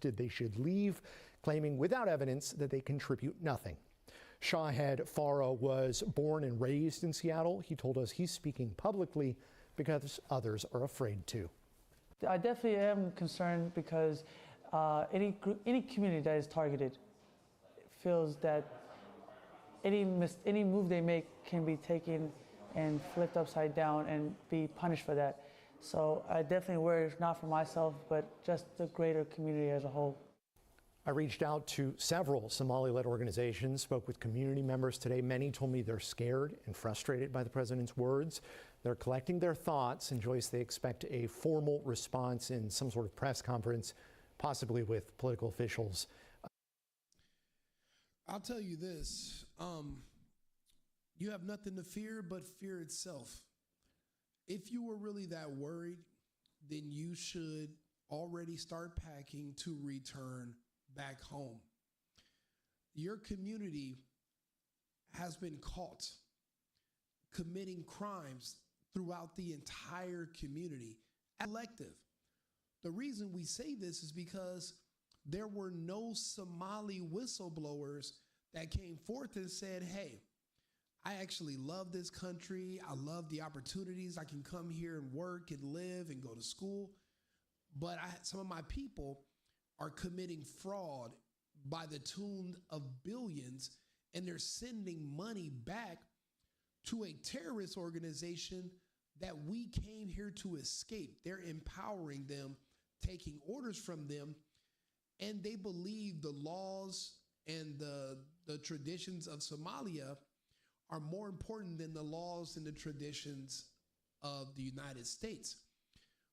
They should leave, claiming without evidence that they contribute nothing. Shahed Farah was born and raised in Seattle. He told us he's speaking publicly because others are afraid to. I definitely am concerned because any community that is targeted feels that any move they make can be taken and flipped upside down and be punished for that. So I definitely worry, not for myself, but just the greater community as a whole. I reached out to several Somali-led organizations, spoke with community members today. Many told me they're scared and frustrated by the president's words. They're collecting their thoughts, and Joyce, they expect a formal response in some sort of press conference, possibly with political officials. I'll tell you this, you have nothing to fear but fear itself. If you were really that worried, then you should already start packing to return back home. Your community has been caught committing crimes throughout the entire community, collective. The reason we say this is because there were no Somali whistleblowers that came forth and said, hey, I actually love this country. I love the opportunities. I can come here and work and live and go to school. But some of my people are committing fraud by the tune of billions, and they're sending money back to a terrorist organization that we came here to escape. They're empowering them, taking orders from them, and they believe the laws and the traditions of Somalia are more important than the laws and the traditions of the United States,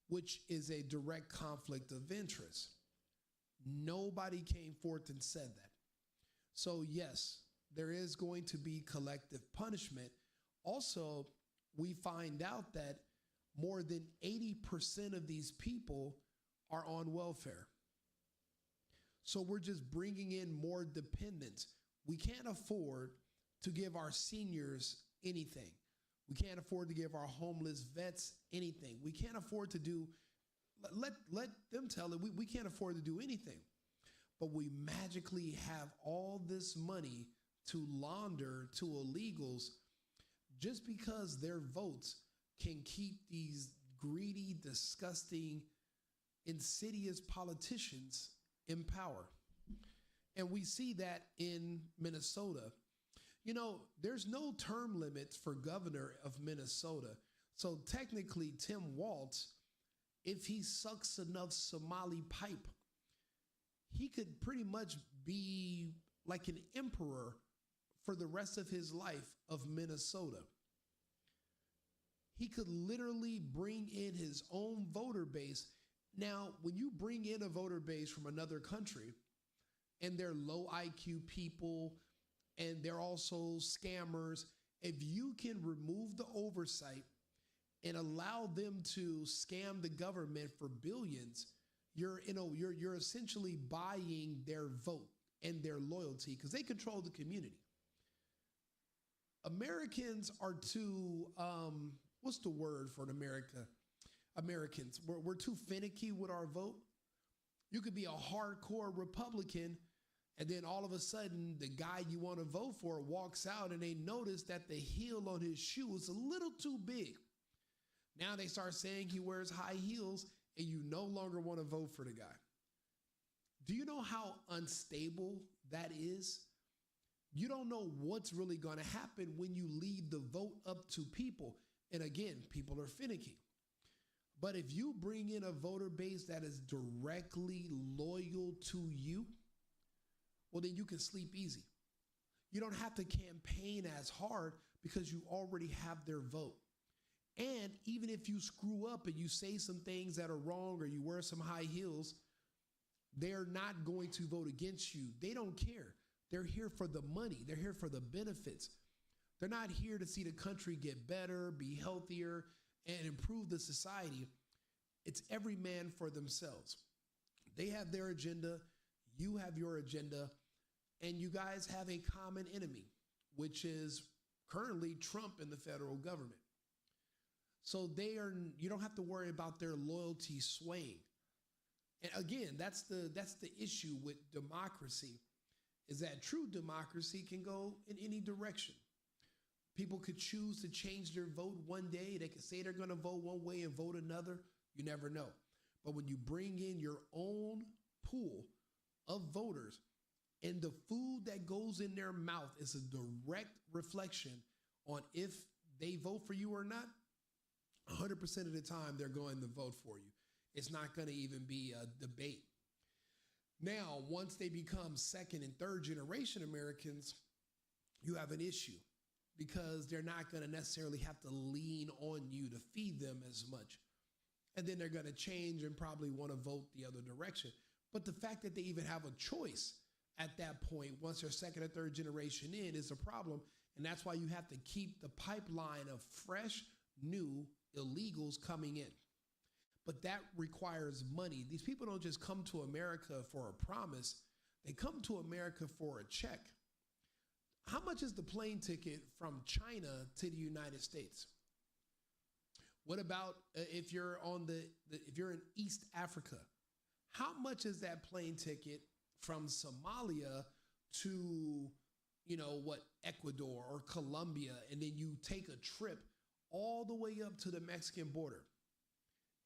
which is a direct conflict of interest. Nobody came forth and said that. So yes, there is going to be collective punishment. Also, we find out that more than 80% of these people are on welfare. So we're just bringing in more dependents. We can't afford to give our seniors anything. We can't afford to give our homeless vets anything. We can't afford to do, let them tell it, we can't afford to do anything. But we magically have all this money to launder to illegals just because their votes can keep these greedy, disgusting, insidious politicians in power. And we see that in Minnesota. You know, there's no term limits for governor of Minnesota. So technically, Tim Walz, if he sucks enough Somali pipe, he could pretty much be like an emperor for the rest of his life of Minnesota. He could literally bring in his own voter base. Now, when you bring in a voter base from another country and they're low IQ people, and they're also scammers, if you can remove the oversight and allow them to scam the government for billions, you're essentially buying their vote and their loyalty because they control the community. Americans are too, what's the word for an Americans? We're too finicky with our vote. You could be a hardcore Republican, and then all of a sudden, the guy you want to vote for walks out and they notice that the heel on his shoe is a little too big. Now they start saying he wears high heels and you no longer want to vote for the guy. Do you know how unstable that is? You don't know what's really going to happen when you leave the vote up to people. And again, people are finicky. But if you bring in a voter base that is directly loyal to you, well, then you can sleep easy. You don't have to campaign as hard because you already have their vote. And even if you screw up and you say some things that are wrong or you wear some high heels, they're not going to vote against you. They don't care. They're here for the money. They're here for the benefits. They're not here to see the country get better, be healthier, and improve the society. It's every man for themselves. They have their agenda. You have your agenda. And you guys have a common enemy, which is currently Trump and the federal government. So you don't have to worry about their loyalty swaying. And again, that's the issue with democracy, is that true democracy can go in any direction. People could choose to change their vote one day. They could say they're going to vote one way and vote another. You never know. But when you bring in your own pool of voters and the food that goes in their mouth is a direct reflection on if they vote for you or not, 100% of the time they're going to vote for you. It's not going to even be a debate. Now, once they become second and third generation Americans, you have an issue because they're not going to necessarily have to lean on you to feed them as much. And then they're going to change and probably want to vote the other direction. But the fact that they even have a choice at that point, once they're second or third generation in, is a problem. And that's why you have to keep the pipeline of fresh, new illegals coming in. But that requires money. These people don't just come to America for a promise. They come to America for a check. How much is the plane ticket from China to the United States? What about if you're if you're in East Africa? How much is that plane ticket from Somalia to, Ecuador or Colombia, and then you take a trip all the way up to the Mexican border?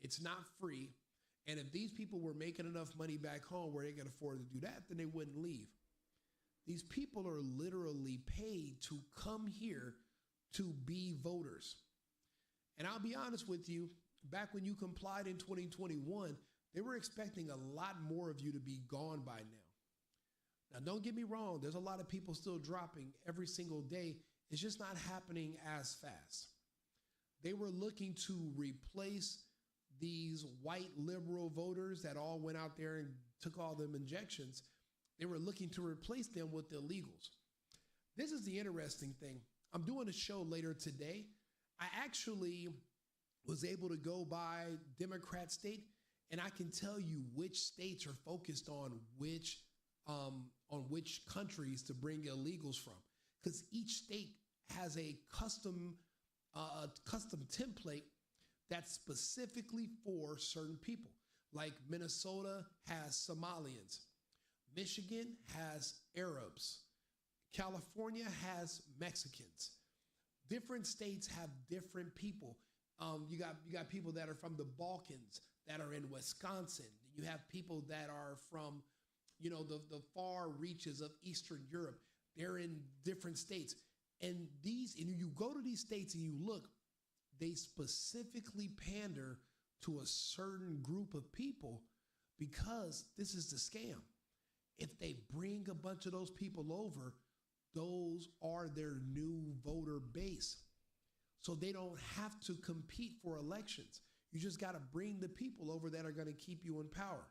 It's not free. And if these people were making enough money back home where they can afford to do that, then they wouldn't leave. These people are literally paid to come here to be voters. And I'll be honest with you, back when you complied in 2021, they were expecting a lot more of you to be gone by now. Now, don't get me wrong. There's a lot of people still dropping every single day. It's just not happening as fast. They were looking to replace these white liberal voters that all went out there and took all them injections. They were looking to replace them with illegals. This is the interesting thing. I'm doing a show later today. I actually was able to go by Democrat state, and I can tell you which states are focused on which countries to bring illegals from, because each state has a custom template that's specifically for certain people. Like Minnesota has Somalians, Michigan has Arabs, California has Mexicans. Different states have different people. You got people that are from the Balkans that are in Wisconsin. You have people that are from, the far reaches of Eastern Europe. They're in different states. And you go to these states and you look, they specifically pander to a certain group of people because this is the scam. If they bring a bunch of those people over, those are their new voter base. So they don't have to compete for elections. You just got to bring the people over that are going to keep you in power.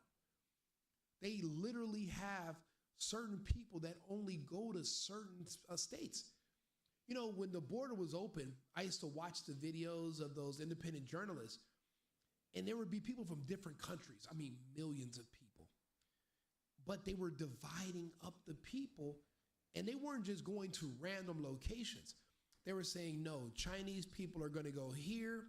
They literally have certain people that only go to certain states. When the border was open, I used to watch the videos of those independent journalists, and there would be people from different countries. I mean, millions of people. But they were dividing up the people, and they weren't just going to random locations. They were saying, no, Chinese people are going to go here.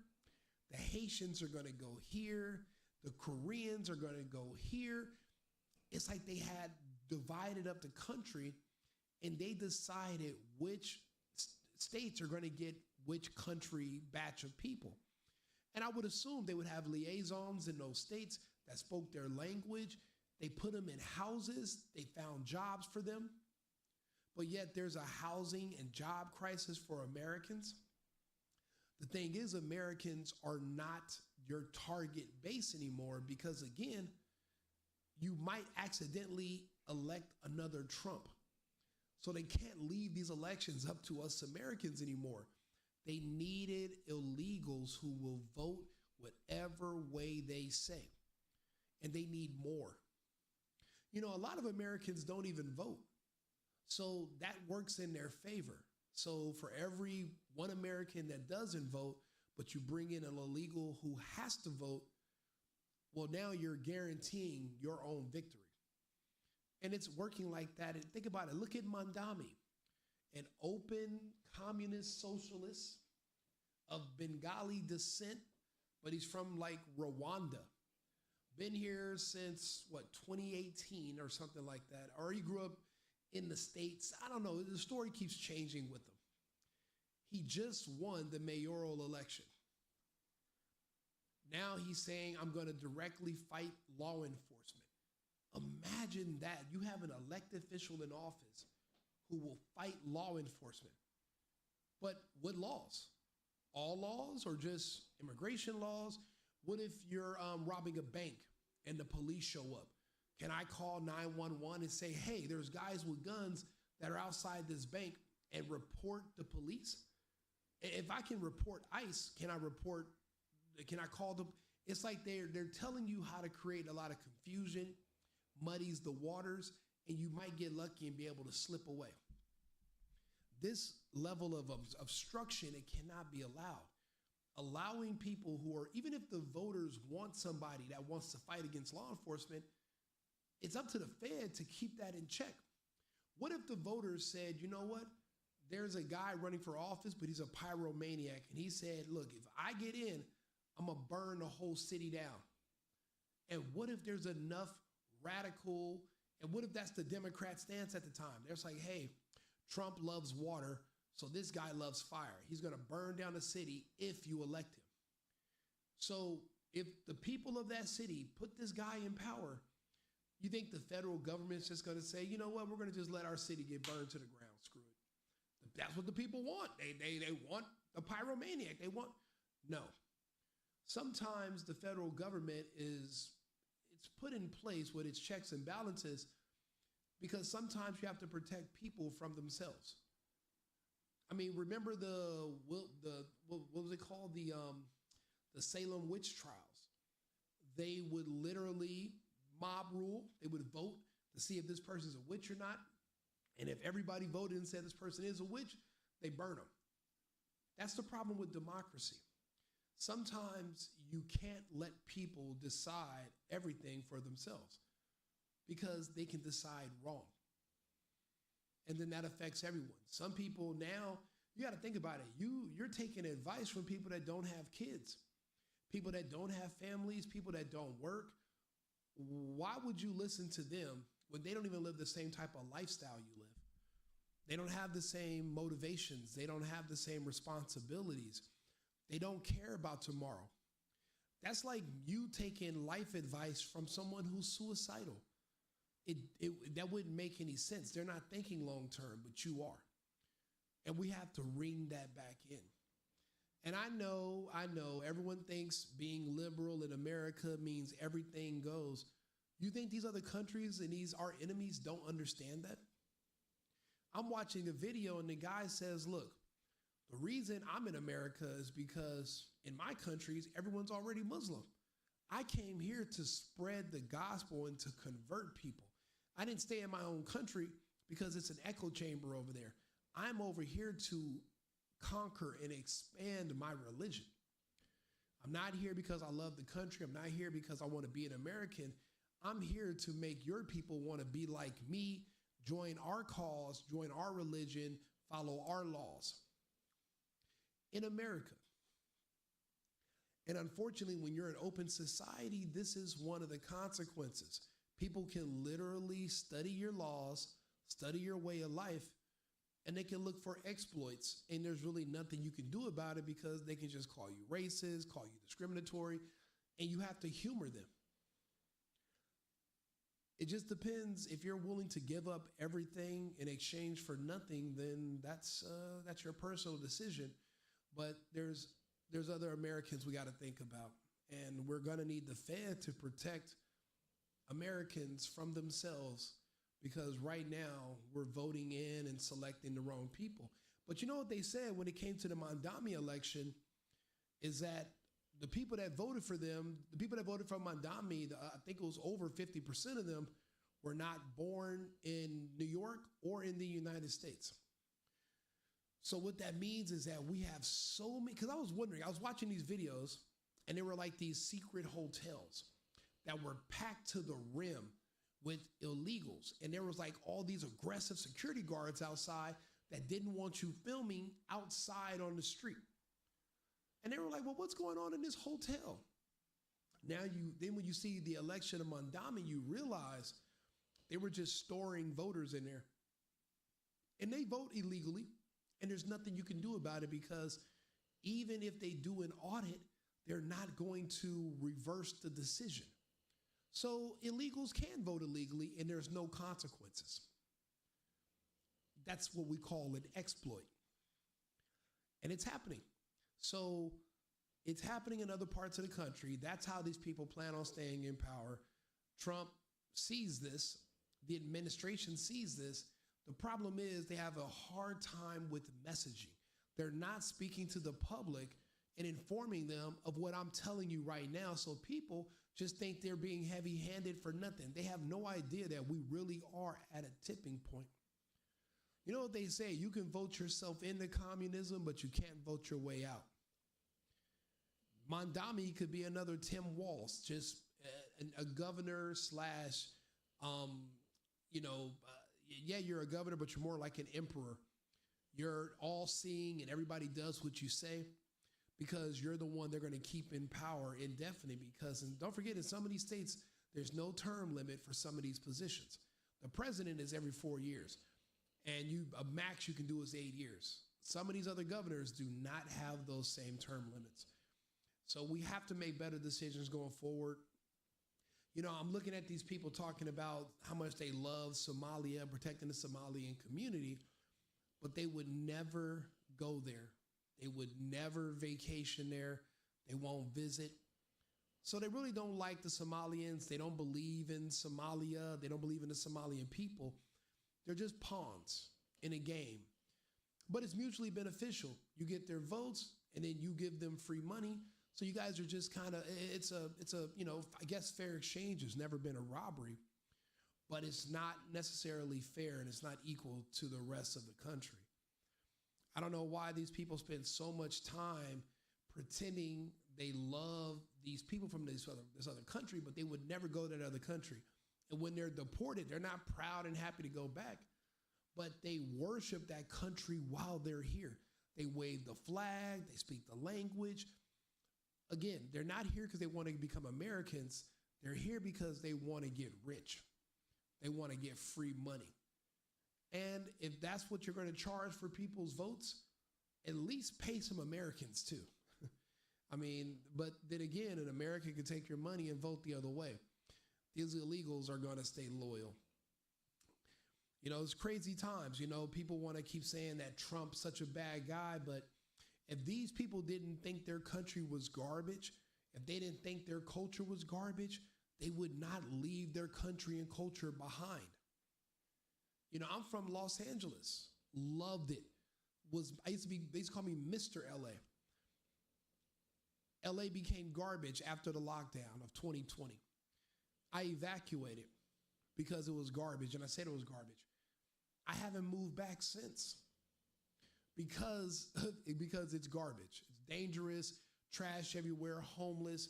The Haitians are going to go here. The Koreans are going to go here. It's like they had divided up the country, and they decided which states are going to get which country batch of people. And I would assume they would have liaisons in those states that spoke their language. They put them in houses. They found jobs for them. But yet there's a housing and job crisis for Americans. The thing is, Americans are not your target base anymore because, again, you might accidentally elect another Trump. So they can't leave these elections up to us Americans anymore. They needed illegals who will vote whatever way they say. And they need more. A lot of Americans don't even vote. So that works in their favor. So for every one American that doesn't vote, but you bring in an illegal who has to vote, well, now you're guaranteeing your own victory. And it's working like that. And think about it. Look at Mandami, an open communist socialist of Bengali descent, but he's from like Rwanda. been here since what, 2018 or something like that, or he grew up in the States. I don't know. The story keeps changing with him. He just won the mayoral election. Now he's saying, I'm going to directly fight law enforcement. Imagine that. You have an elected official in office who will fight law enforcement. But what laws? All laws or just immigration laws? What if you're robbing a bank and the police show up? Can I call 911 and say, hey, there's guys with guns that are outside this bank, and report the police? If I can report ICE, can I call them? It's like they're telling you how to create a lot of confusion, muddies the waters, and you might get lucky and be able to slip away. This level of obstruction, it cannot be allowed. Allowing people who are, even if the voters want somebody that wants to fight against law enforcement, it's up to the Fed to keep that in check. What if the voters said, you know what? There's a guy running for office, but he's a pyromaniac. And he said, look, if I get in, I'm going to burn the whole city down. And what if there's enough radical, and what if that's the Democrat stance at the time? They're like, hey, Trump loves water, so this guy loves fire. He's going to burn down the city if you elect him. So if the people of that city put this guy in power, you think the federal government's just going to say, you know what, we're going to just let our city get burned to the ground, screw it. That's what the people want. They want a pyromaniac. No. Sometimes the federal government it's put in place with its checks and balances because sometimes you have to protect people from themselves. I mean, remember what was it called? The Salem witch trials. They would literally mob rule. They would vote to see if this person's a witch or not. And if everybody voted and said this person is a witch, they burn them. That's the problem with democracy. Sometimes you can't let people decide everything for themselves because they can decide wrong. And then that affects everyone. Some people now, you got to think about it. You're taking advice from people that don't have kids, people that don't have families, people that don't work. Why would you listen to them when they don't even live the same type of lifestyle you live? They don't have the same motivations. They don't have the same responsibilities. They don't care about tomorrow. That's like you taking life advice from someone who's suicidal. That wouldn't make any sense. They're not thinking long term, but you are. And we have to ring that back in. And I know everyone thinks being liberal in America means everything goes. You think these other countries and our enemies don't understand that? I'm watching a video and the guy says, look, the reason I'm in America is because in my countries, everyone's already Muslim. I came here to spread the gospel and to convert people. I didn't stay in my own country because it's an echo chamber over there. I'm over here to conquer and expand my religion. I'm not here because I love the country. I'm not here because I want to be an American. I'm here to make your people want to be like me, join our cause, join our religion, follow our laws. In America. And unfortunately, when you're an open society, this is one of the consequences. People can literally study your laws, study your way of life, and they can look for exploits. And there's really nothing you can do about it because they can just call you racist, call you discriminatory, and you have to humor them. It just depends. If you're willing to give up everything in exchange for nothing, then that's your personal decision. But there's other Americans we got to think about. And we're going to need the Fed to protect Americans from themselves because right now we're voting in and selecting the wrong people. But you know what they said when it came to the Mandami election is that the people that voted for them, the people that voted for Mandami, I think it was over 50% of them were not born in New York or in the United States. So what that means is that we have so many, because I was watching these videos and they were like these secret hotels that were packed to the rim with illegals. And there was like all these aggressive security guards outside that didn't want you filming outside on the street. And they were like, well, what's going on in this hotel? Then when you see the election of Mandami, you realize they were just storing voters in there. And they vote illegally, and there's nothing you can do about it because even if they do an audit, they're not going to reverse the decision. So illegals can vote illegally, and there's no consequences. That's what we call an exploit. And it's happening. So it's happening in other parts of the country. That's how these people plan on staying in power. Trump sees this. The administration sees this. The problem is they have a hard time with messaging. They're not speaking to the public and informing them of what I'm telling you right now. So people just think they're being heavy-handed for nothing. They have no idea that we really are at a tipping point. You know what they say? You can vote yourself into communism, but you can't vote your way out. Mandami could be another Tim Walz, just a governor slash, yeah, you're a governor, but you're more like an emperor. You're all-seeing and everybody does what you say because you're the one they're going to keep in power indefinitely because, and don't forget, in some of these states, there's no term limit for some of these positions. The president is every 4 years, and a max you can do is 8 years. Some of these other governors do not have those same term limits. So we have to make better decisions going forward. You know, I'm looking at these people talking about how much they love Somalia and protecting the Somalian community, but they would never go there. They would never vacation there. They won't visit. So they really don't like the Somalians. They don't believe in Somalia. They don't believe in the Somalian people. They're just pawns in a game. But it's mutually beneficial. You get their votes, and then you give them free money. So you guys are just kind of, it's a, I guess fair exchange has never been a robbery, but it's not necessarily fair and it's not equal to the rest of the country. I don't know why these people spend so much time pretending they love these people from this other country, but they would never go to that other country. And when they're deported, they're not proud and happy to go back, but they worship that country while they're here. They wave the flag, they speak the language. Again, they're not here because they want to become Americans. They're here because they want to get rich. They want to get free money. And if that's what you're going to charge for people's votes, at least pay some Americans too. I mean, but then again, an American could take your money and vote the other way. These illegals are going to stay loyal. You know, it's crazy times. You know, people want to keep saying that Trump's such a bad guy, but if these people didn't think their country was garbage, if they didn't think their culture was garbage, they would not leave their country and culture behind. You know, I'm from Los Angeles, loved it. They used to call me Mr. LA. LA became garbage after the lockdown of 2020. I evacuated because it was garbage, and I said it was garbage. I haven't moved back since. Because it's garbage. It's dangerous, trash everywhere, homeless,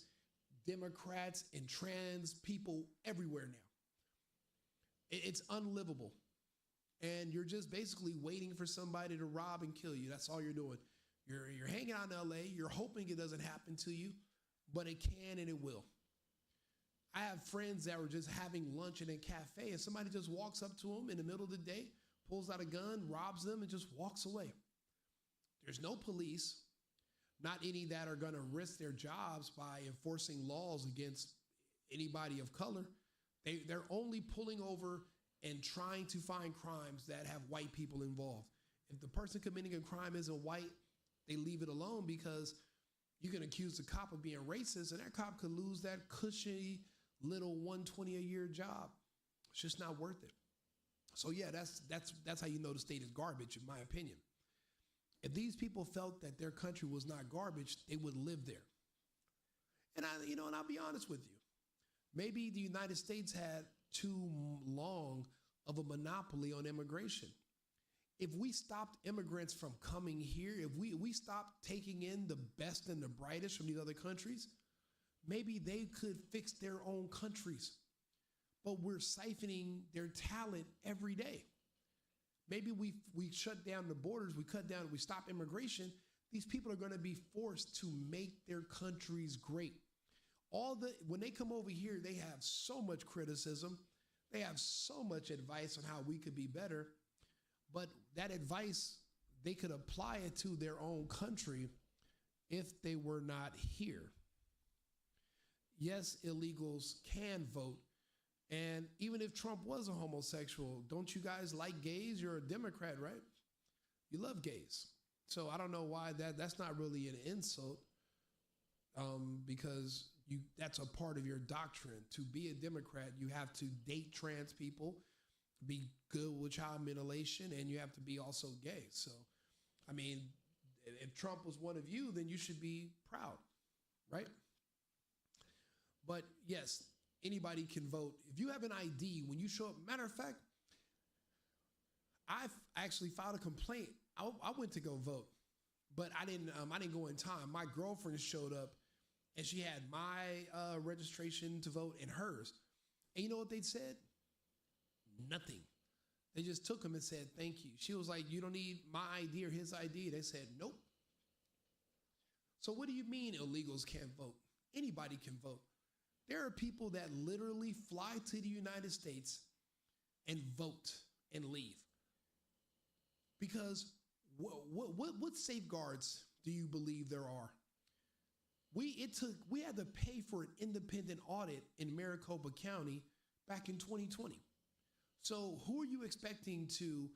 Democrats and trans people everywhere now. It's unlivable. And you're just basically waiting for somebody to rob and kill you. That's all you're doing. You're hanging out in LA. You're hoping it doesn't happen to you, but it can and it will. I have friends that were just having lunch in a cafe and somebody just walks up to them in the middle of the day, pulls out a gun, robs them, and just walks away. There's no police, not any that are going to risk their jobs by enforcing laws against anybody of color. They're only pulling over and trying to find crimes that have white people involved. If the person committing a crime isn't white, they leave it alone because you can accuse the cop of being racist and that cop could lose that cushy little $120 a year job. It's just not worth it. So yeah, that's how you know the state is garbage, in my opinion. If these people felt that their country was not garbage, they would live there. And I'll be honest with you. Maybe the United States had too long of a monopoly on immigration. If we stopped immigrants from coming here, if we stopped taking in the best and the brightest from these other countries, maybe they could fix their own countries. But we're siphoning their talent every day. Maybe we shut down the borders, we stop immigration. These people are going to be forced to make their countries great. when they come over here, they have so much criticism. They have so much advice on how we could be better. But that advice, they could apply it to their own country if they were not here. Yes, illegals can vote. And even if Trump was a homosexual, don't you guys like gays? You're a Democrat, right? You love gays. So I don't know why that's not really an insult, because that's a part of your doctrine. To be a Democrat, you have to date trans people, be good with child mutilation, and you have to be also gay. So, I mean, if Trump was one of you, then you should be proud, right? But yes, anybody can vote. If you have an ID, when you show up, matter of fact, I've actually filed a complaint. I went to go vote, but I didn't go in time. My girlfriend showed up and she had my registration to vote and hers. And you know what they said? Nothing. They just took them and said, thank you. She was like, you don't need my ID or his ID. They said, nope. So what do you mean illegals can't vote? Anybody can vote. There are people that literally fly to the United States and vote and leave. Because what safeguards do you believe there are? We had to pay for an independent audit in Maricopa County back in 2020. So who are you expecting to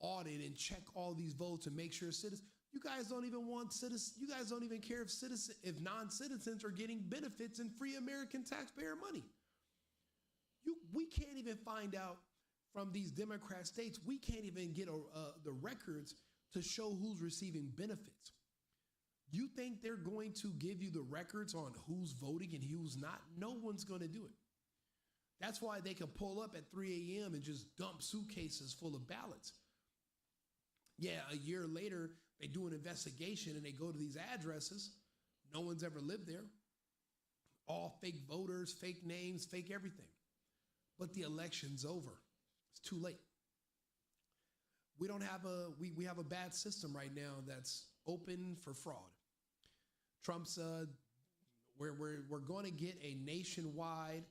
audit and check all these votes and make sure citizens? You guys don't even want citizens. You guys don't even care if non-citizens are getting benefits and free American taxpayer money. We can't even find out from these Democrat states. We can't even get the records to show who's receiving benefits. You think they're going to give you the records on who's voting and who's not? No one's going to do it. That's why they can pull up at 3 a.m. and just dump suitcases full of ballots. Yeah, a year later, they do an investigation and they go to these addresses. No one's ever lived there. All fake voters, fake names, fake everything. But the election's over. It's too late. We don't have we have a bad system right now that's open for fraud. Trump's we're going to get a nationwide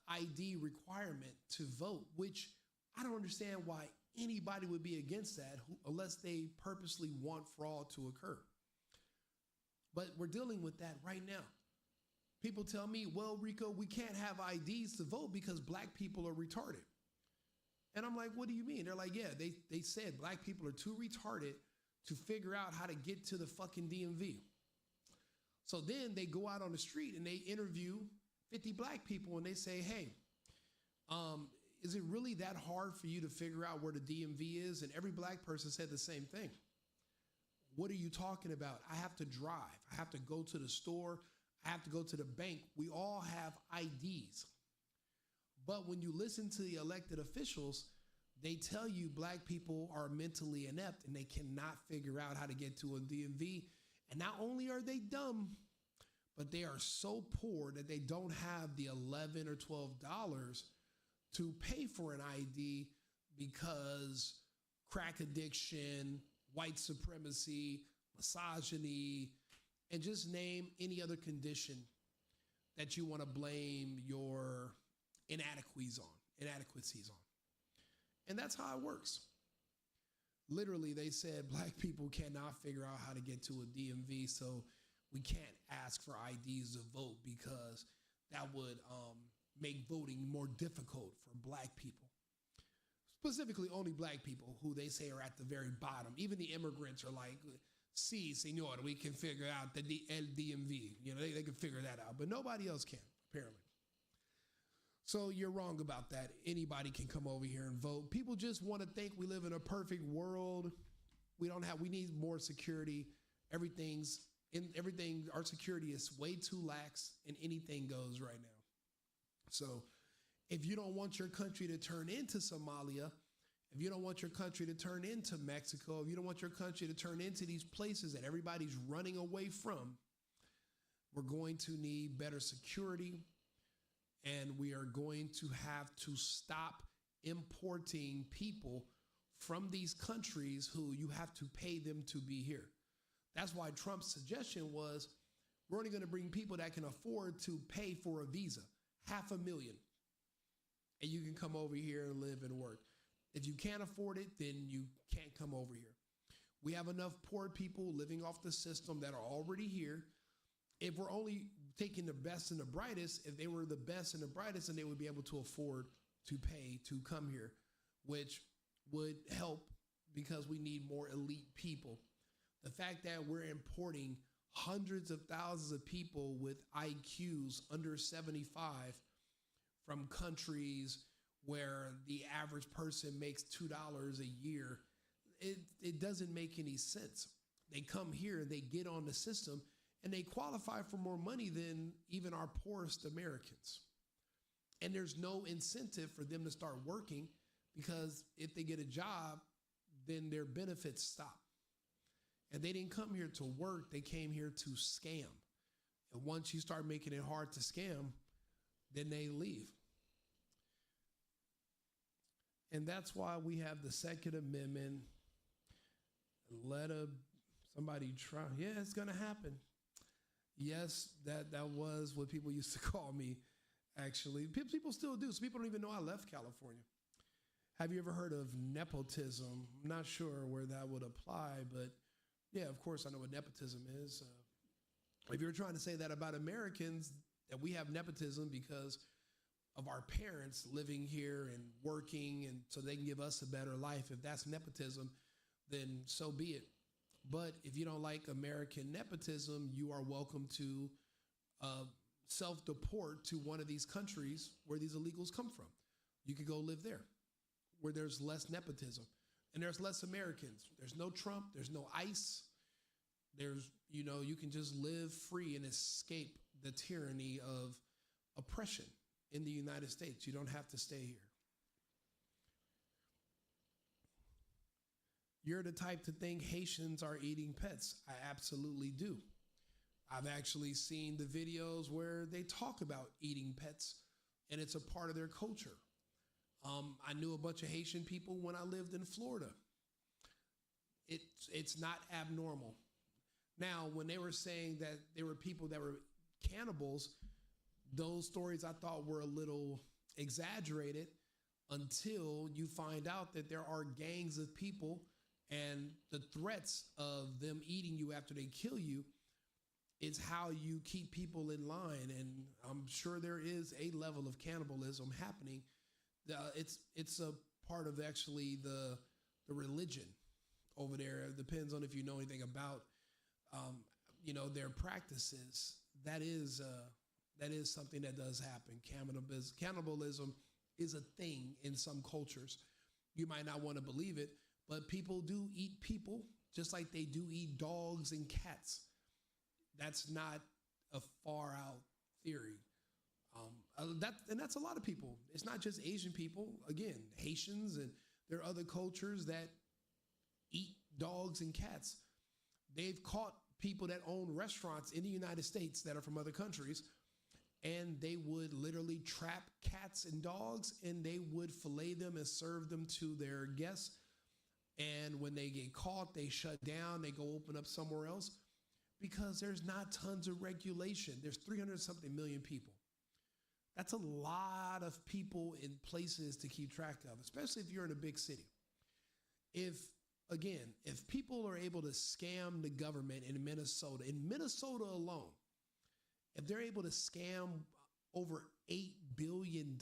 ID requirement to vote, which I don't understand why anybody would be against that unless they purposely want fraud to occur. But we're dealing with that right now. People tell me, well, Rico, we can't have IDs to vote because black people are retarded. And I'm like, what do you mean? They're like, yeah, they said black people are too retarded to figure out how to get to the fucking DMV. So then they go out on the street and they interview 50 black people and they say, hey, is it really that hard for you to figure out where the DMV is? And every black person said the same thing. What are you talking about? I have to drive. I have to go to the store. I have to go to the bank. We all have IDs. But when you listen to the elected officials, they tell you black people are mentally inept and they cannot figure out how to get to a DMV. And not only are they dumb, but they are so poor that they don't have the $11 or $12 to pay for an ID because crack addiction, white supremacy, misogyny, and just name any other condition that you want to blame your inadequacies on. And that's how it works. Literally, they said black people cannot figure out how to get to a DMV, so we can't ask for IDs to vote because that would make voting more difficult for black people. Specifically, only black people who they say are at the very bottom. Even the immigrants are like, sí, señor, we can figure out the DMV. You know, they can figure that out, but nobody else can, apparently. So you're wrong about that. Anybody can come over here and vote. People just want to think we live in a perfect world. We need more security. Our security is way too lax and anything goes right now. So if you don't want your country to turn into Somalia, if you don't want your country to turn into Mexico, if you don't want your country to turn into these places that everybody's running away from, we're going to need better security. And we are going to have to stop importing people from these countries who you have to pay them to be here. That's why Trump's suggestion was, We're only going to bring people that can afford to pay for a visa, $500,000. And you can come over here and live and work. If you can't afford it, then you can't come over here. We have enough poor people living off the system that are already here. If we're only taking the best and the brightest, if they were the best and the brightest, then they would be able to afford to pay to come here, which would help because we need more elite people. The fact that we're importing hundreds of thousands of people with IQs under 75 from countries where the average person makes $2 a year, it doesn't make any sense. They come here and they get on the system and they qualify for more money than even our poorest Americans. And there's no incentive for them to start working because if they get a job, then their benefits stop. And they didn't come here to work, they came here to scam. And once you start making it hard to scam, then they leave. And that's why we have the Second Amendment. Let somebody try. Yeah, it's going to happen. Yes, that was what people used to call me, actually. People still do. So people don't even know I left California. Have you ever heard of nepotism? I'm not sure where that would apply, but yeah, of course I know what nepotism is. If you're trying to say that about Americans, that we have nepotism because of our parents living here and working and so they can give us a better life, if that's nepotism, then so be it. But if you don't like American nepotism, you are welcome to self-deport to one of these countries where these illegals come from. You could go live there where there's less nepotism and there's less Americans. There's no Trump, there's no ICE. You can just live free and escape the tyranny of oppression in the United States. You don't have to stay here. You're the type to think Haitians are eating pets. I absolutely do. I've actually seen the videos where they talk about eating pets and it's a part of their culture. I knew a bunch of Haitian people when I lived in Florida. It's not abnormal. Now, when they were saying that there were people that were cannibals, those stories I thought were a little exaggerated until you find out that there are gangs of people and the threats of them eating you after they kill you is how you keep people in line. And I'm sure there is a level of cannibalism happening. It's a part of actually the religion over there. It depends on if you know anything about their practices. That is something that does happen. Cannibalism is a thing in some cultures. You might not want to believe it, but people do eat people just like they do eat dogs and cats. That's not a far out theory. That's a lot of people. It's not just Asian people. Again, Haitians, and there are other cultures that eat dogs and cats. They've caught people that own restaurants in the United States that are from other countries, and they would literally trap cats and dogs, and they would fillet them and serve them to their guests. And when they get caught, they shut down, they go open up somewhere else because there's not tons of regulation. There's 300-something million people. That's a lot of people in places to keep track of, especially if you're in a big city. If people are able to scam the government in Minnesota alone, if they're able to scam over $8 billion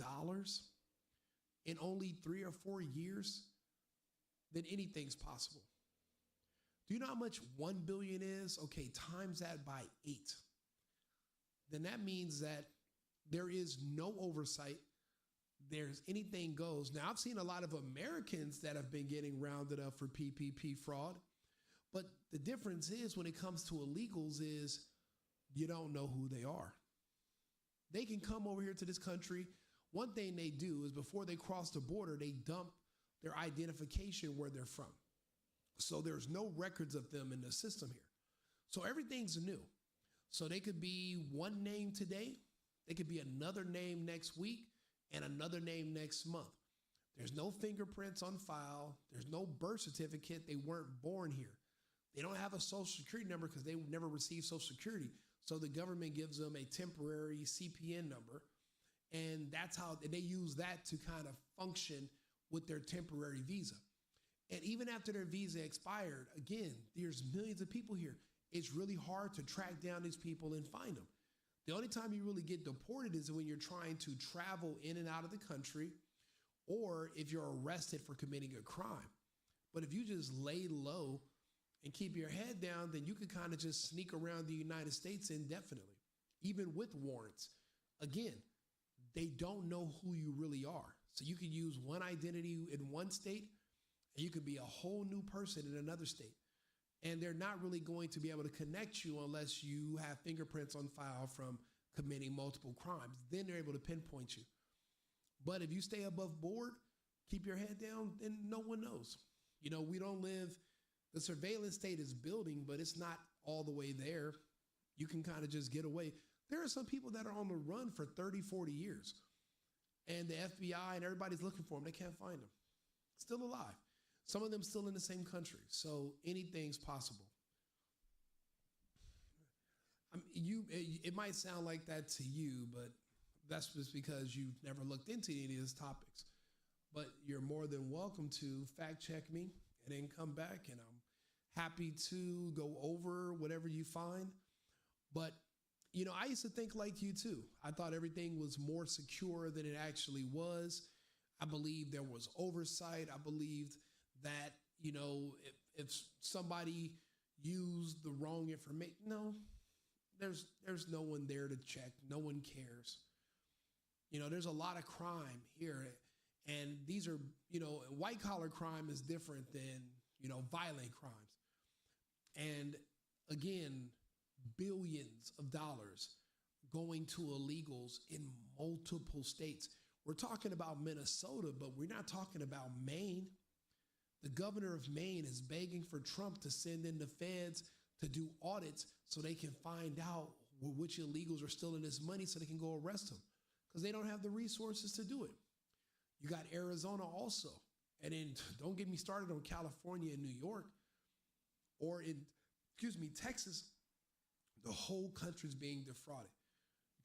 in only 3 or 4 years, then anything's possible. Do you know how much 1 billion is? Okay, times that by 8. Then that means that there is no oversight. There's anything goes. Now, I've seen a lot of Americans that have been getting rounded up for PPP fraud. But the difference is when it comes to illegals is you don't know who they are. They can come over here to this country. One thing they do is before they cross the border, they dump their identification where they're from. So there's no records of them in the system here. So everything's new. So they could be one name today. They could be another name next week and another name next month. There's no fingerprints on file. There's no birth certificate. They weren't born here. They don't have a social security number because they never received social security. So the government gives them a temporary CPN number, and that's how they use that to kind of function with their temporary visa. And even after their visa expired, again, there's millions of people here. It's really hard to track down these people and find them. The only time you really get deported is when you're trying to travel in and out of the country, or if you're arrested for committing a crime. But if you just lay low and keep your head down, then you could kind of just sneak around the United States indefinitely, even with warrants. Again, they don't know who you really are. So you can use one identity in one state, and you could be a whole new person in another state. And they're not really going to be able to connect you unless you have fingerprints on file from committing multiple crimes. Then they're able to pinpoint you. But if you stay above board, keep your head down, then no one knows. You know, we don't live, the surveillance state is building, but it's not all the way there. You can kind of just get away. There are some people that are on the run for 30, 40 years. And the FBI and everybody's looking for them. They can't find them. Still alive. Some of them still in the same country. So anything's possible. It might sound like that to you, but that's just because you've never looked into any of these topics. But you're more than welcome to fact check me and then come back, and I'm happy to go over whatever you find. But, you know, I used to think like you too. I thought everything was more secure than it actually was. I believed there was oversight. I believed that, you know, if somebody used the wrong information, no, there's no one there to check. No one cares. You know, there's a lot of crime here, and these are, you know, white collar crime is different than, you know, violent crimes. And again, billions of dollars going to illegals in multiple states. We're talking about Minnesota, but we're not talking about Maine. The governor of Maine is begging for Trump to send in the feds to do audits so they can find out which illegals are stealing this money so they can go arrest them, because they don't have the resources to do it. You got Arizona also. And then don't get me started on California and New York, or in, Texas. The whole country's being defrauded.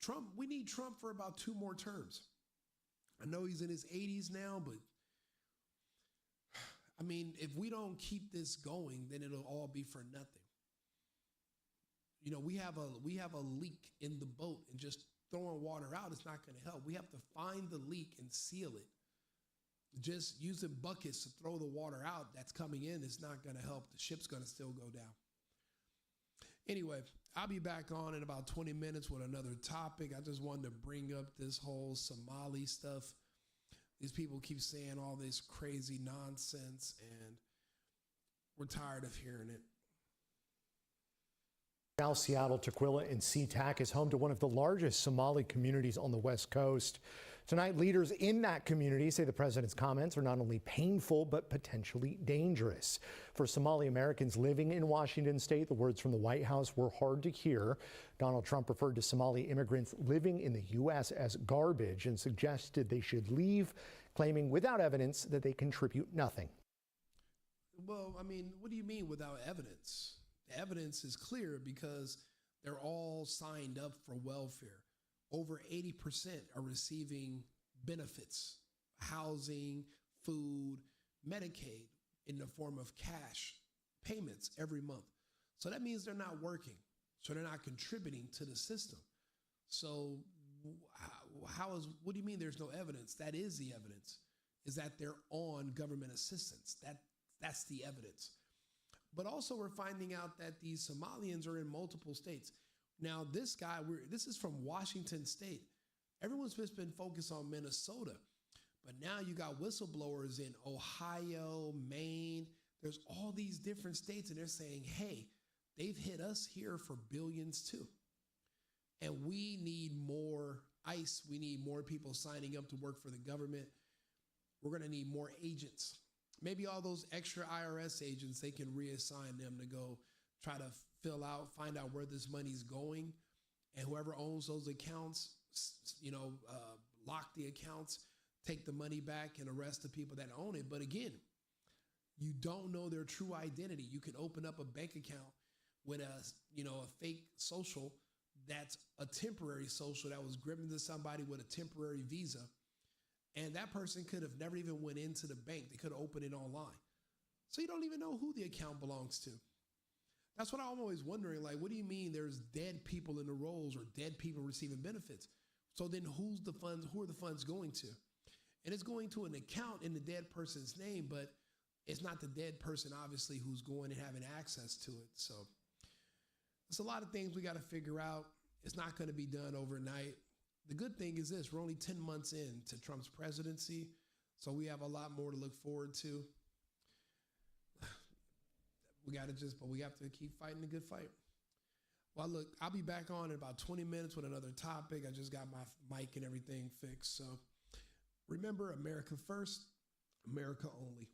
Trump, we need Trump for about 2 more terms. I know he's in his 80s now, but I mean, if we don't keep this going, then it'll all be for nothing. You know, we have a leak in the boat, and just throwing water out is not going to help. We have to find the leak and seal it. Just using buckets to throw the water out that's coming in is not going to help. The ship's going to still go down. Anyway, I'll be back on in about 20 minutes with another topic. I just wanted to bring up this whole Somali stuff. These people keep saying all this crazy nonsense, and we're tired of hearing it. South Seattle, Tukwila, and SeaTac is home to one of the largest Somali communities on the West Coast. Tonight, leaders in that community say the president's comments are not only painful, but potentially dangerous. For Somali Americans living in Washington state, the words from the White House were hard to hear. Donald Trump referred to Somali immigrants living in the U.S. as garbage and suggested they should leave, claiming without evidence that they contribute nothing. Well, I mean, what do you mean without evidence? The evidence is clear because they're all signed up for welfare. Over 80% are receiving benefits, housing, food, Medicaid in the form of cash payments every month. So that means they're not working. So they're not contributing to the system. So what do you mean there's no evidence? That is the evidence, is that they're on government assistance. That's the evidence. But also we're finding out that these Somalians are in multiple states. Now, this guy, this is from Washington state. Everyone's just been focused on Minnesota. But now you got whistleblowers in Ohio, Maine. There's all these different states, and they're saying, hey, they've hit us here for billions too. And we need more ICE. We need more people signing up to work for the government. We're going to need more agents. Maybe all those extra IRS agents, they can reassign them to go try to find out where this money's going. And whoever owns those accounts, lock the accounts, take the money back, and arrest the people that own it. But again, you don't know their true identity. You can open up a bank account with a fake social, that's a temporary social that was given to somebody with a temporary visa. And that person could have never even went into the bank. They could have opened it online. So you don't even know who the account belongs to. That's what I'm always wondering. Like, what do you mean there's dead people in the rolls or dead people receiving benefits? So then who are the funds going to? And it's going to an account in the dead person's name, but it's not the dead person, obviously, who's going and having access to it. So there's a lot of things we got to figure out. It's not going to be done overnight. The good thing is this: we're only 10 months into Trump's presidency, so we have a lot more to look forward to. We have to keep fighting a good fight. Well, look, I'll be back on in about 20 minutes with another topic. I just got my mic and everything fixed. So remember, America first, America only.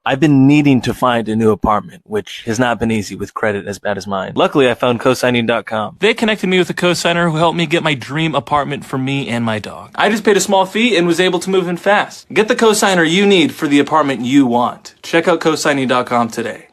I've been needing to find a new apartment, which has not been easy with credit as bad as mine. Luckily, I found cosigning.com. They connected me with a cosigner who helped me get my dream apartment for me and my dog. I just paid a small fee and was able to move in fast. Get the cosigner you need for the apartment you want. Check out cosigning.com today.